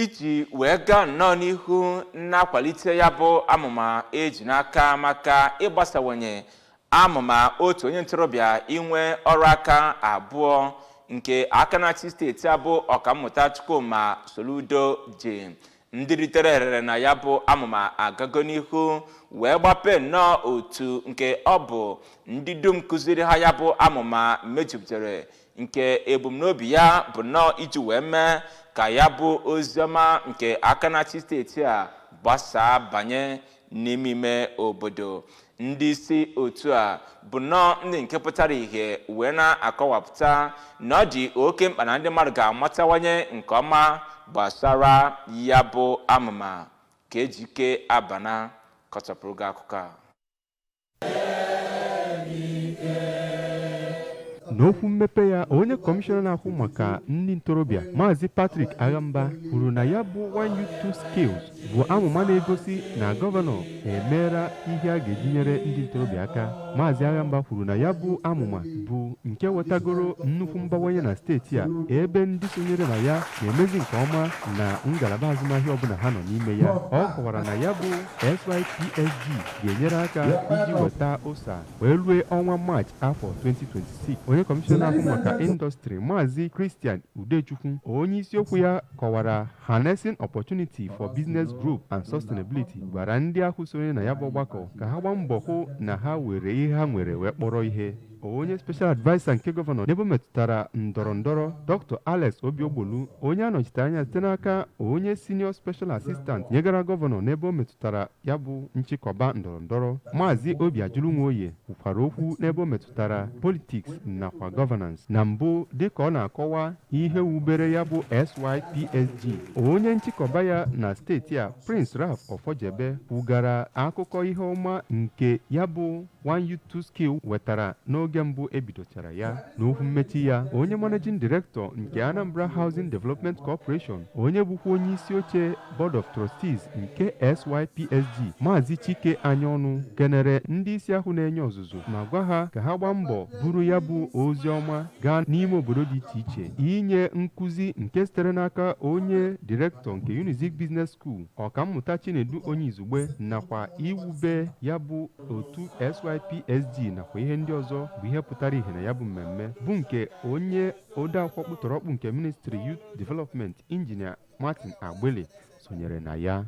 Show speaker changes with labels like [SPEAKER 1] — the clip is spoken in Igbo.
[SPEAKER 1] iji wee gaa nnọọ n'ihu na-akwalite ya bụ amụma eji n'aka maka ịgbasawanye amụma otu onye ntorobịa inwe ọrụ aka abụọ nke aka na-achị steeti abụ ọkammụta Chukwuma Soludo ji. Ndị Ritere rere na ya bụ amụma agago n'ihu wee gbapee nnọọ otu nke ọ bụ ndị dum kụziri ha ya bụ amụma mejupụtara nke ebumnobi ya bụ nnọọ iji wee mee ka ya bụ oziọma nke aka na-achị steeti a gbasaa banye n'ime obodo. Ndị isi otu a bụ nnọọ ndị nke pụtara ihe wee na-akọwapụta na ọ dị oke mkpa na ndị mmadụ ga-amatawanye nke ọma gbasara ya bụ amụma ka ejike abana kọchapụrụ gị akụkọ a.
[SPEAKER 2] N'okwu mmepe ya, onye kọmishọna na-ahụ maka ndị ntorobịa Maazị Patrick Agamba kwuru na ya bụ 1U2 Skills bụ amụma na-egosi na gọvanọ emeela ihe a ga-eji nyere ndị ntorobịa aka. Maazị Agamba kwuru na ya bụ amụma bụ nke wetagoro nnukwu mbawanye na steeti a, ebe ndị sonyere na ya na-emezi nke ọma na ngalaba azụmahịa ọbụla ha nọ n'ime ya. Ọ kọwara na ya bụ SYPSG ga-enyere aka iji weta ụsa wee rue ọnwa Maachị afọ 2026. Onye kọmishọna ahụ maka indọstrị Maazị Christian Udechukwu, onye isiokwu ya kọwara Harnessing Opportunity for Business Growth and Sustainability, gwara ndị ahụ sonye na ya bụ ọgbakọ ka ha gbaa mbọ hụ na ha were ihe ha nwere wee kpọrọ ihe. Onye special advisor nke gọvanọ n'ebe metụtara ndọrọndọrọ Dr. Alex Obiobolu, onye anọchitere anya site n'aka onye senior special assistant nyegara gọvanọ n'ebe o metụtara ya bụ nchịkọba ndọrọndọrọ Maazị Obi Ajụlunwoye, kwukwara okwu n'ebe o metụtara politics nakwa governance. Na mbụ, dịka ọ na-akọwa ihe wubere ya bụ SYPSG, onye nchịkọba ya na steeti a Prince Ralph Ofojebe kwugara akụkọ ihe ọma nke ya bụ 1U2 Skill wetara n'oge mbụ ebidochara ya. N'okwu mmechi ya, onye managing director nke Anambra Housing Development Corporation, onye bụkwa onye isi oche Board of Trustees nke SYPSG Maazị Chike Anyaọnụ kenere ndị isi ahụ na-enye ọzụzụ ma gwa ha ka ha gbaa mbọ buru ya bụ ozi ọma gaa n'ime obodo dị iche iche inye nkụzi nke sitere n'aka onye direktọ nke Unizik Business School ọkammụta Chinedu Onye Izugbe nakwa iwube ya bụ otu SYPSG nakwa ihe ndị ọzọ bụ ihe pụtara ihe na ya bụ mmemme bụ nke onye odeakwụkwọ kpụtọrọkpụ nke Ministry Youth Development Injinia Martin Agbele sonyere na ya.